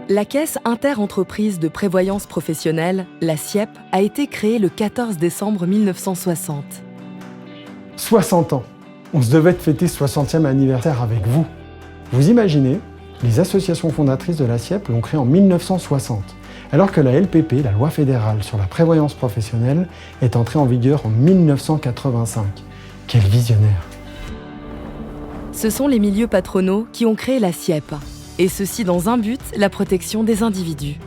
La Caisse Inter-Entreprise de Prévoyance Professionnelle, la CIEP, a été créée le 14 décembre 1960. 60 ans. On se devait de fêter ce 60e anniversaire avec vous. Vous imaginez, les associations fondatrices de la CIEP l'ont créée en 1960, alors que la LPP, la loi fédérale sur la prévoyance professionnelle, est entrée en vigueur en 1985. Quel visionnaire! Ce sont les milieux patronaux qui ont créé la CIEP, et ceci dans un but, la protection des individus.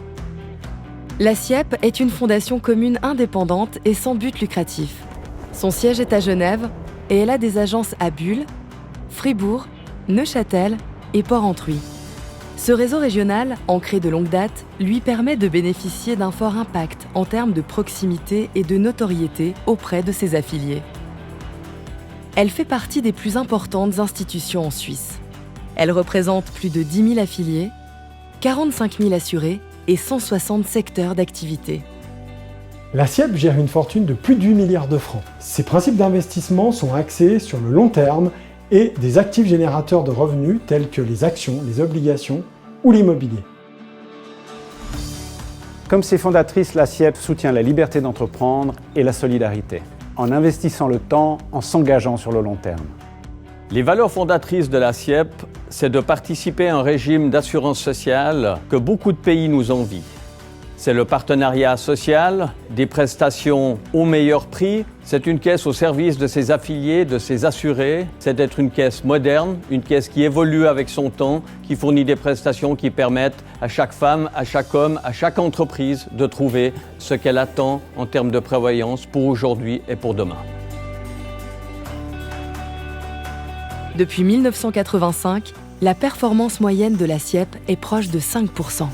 La CIEP est une fondation commune indépendante et sans but lucratif. Son siège est à Genève et elle a des agences à Bulle, Fribourg, Neuchâtel et Port-Entruy. Ce réseau régional, ancré de longue date, lui permet de bénéficier d'un fort impact en termes de proximité et de notoriété auprès de ses affiliés. Elle fait partie des plus importantes institutions en Suisse. Elle représente plus de 10 000 affiliés, 45 000 assurés et 160 secteurs d'activité. La CIEP gère une fortune de plus de 8 milliards de francs. Ses principes d'investissement sont axés sur le long terme et des actifs générateurs de revenus tels que les actions, les obligations ou l'immobilier. Comme ses fondatrices, la CIEP soutient la liberté d'entreprendre et la solidarité, en investissant le temps, en s'engageant sur le long terme. Les valeurs fondatrices de la CIEP, c'est de participer à un régime d'assurance sociale que beaucoup de pays nous envient. C'est le partenariat social, des prestations au meilleur prix. C'est une caisse au service de ses affiliés, de ses assurés. C'est d'être une caisse moderne, une caisse qui évolue avec son temps, qui fournit des prestations qui permettent à chaque femme, à chaque homme, à chaque entreprise de trouver ce qu'elle attend en termes de prévoyance pour aujourd'hui et pour demain. Depuis 1985, la performance moyenne de la CIEP est proche de 5%.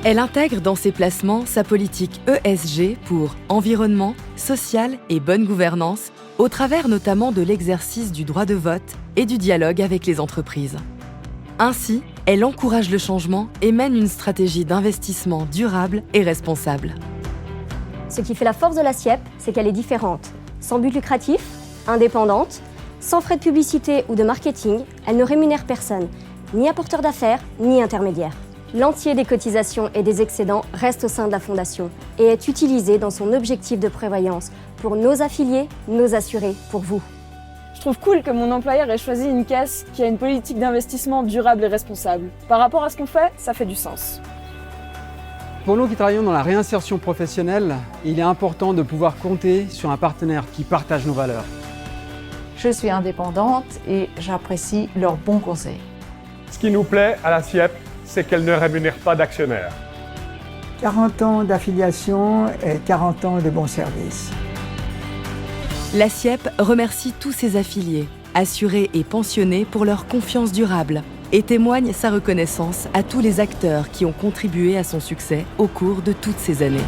Elle intègre dans ses placements sa politique ESG pour environnement, social et bonne gouvernance, au travers notamment de l'exercice du droit de vote et du dialogue avec les entreprises. Ainsi, elle encourage le changement et mène une stratégie d'investissement durable et responsable. Ce qui fait la force de la CIEP, c'est qu'elle est différente. Sans but lucratif, indépendante, sans frais de publicité ou de marketing, elle ne rémunère personne, ni apporteur d'affaires, ni intermédiaire. L'entier des cotisations et des excédents reste au sein de la Fondation et est utilisé dans son objectif de prévoyance pour nos affiliés, nos assurés, pour vous. Je trouve cool que mon employeur ait choisi une caisse qui a une politique d'investissement durable et responsable. Par rapport à ce qu'on fait, ça fait du sens. Pour nous qui travaillons dans la réinsertion professionnelle, il est important de pouvoir compter sur un partenaire qui partage nos valeurs. Je suis indépendante et j'apprécie leurs bons conseils. Ce qui nous plaît à la CIEP, c'est qu'elle ne rémunère pas d'actionnaires. 40 ans d'affiliation et 40 ans de bons services. La CIEP remercie tous ses affiliés, assurés et pensionnés pour leur confiance durable et témoigne sa reconnaissance à tous les acteurs qui ont contribué à son succès au cours de toutes ces années.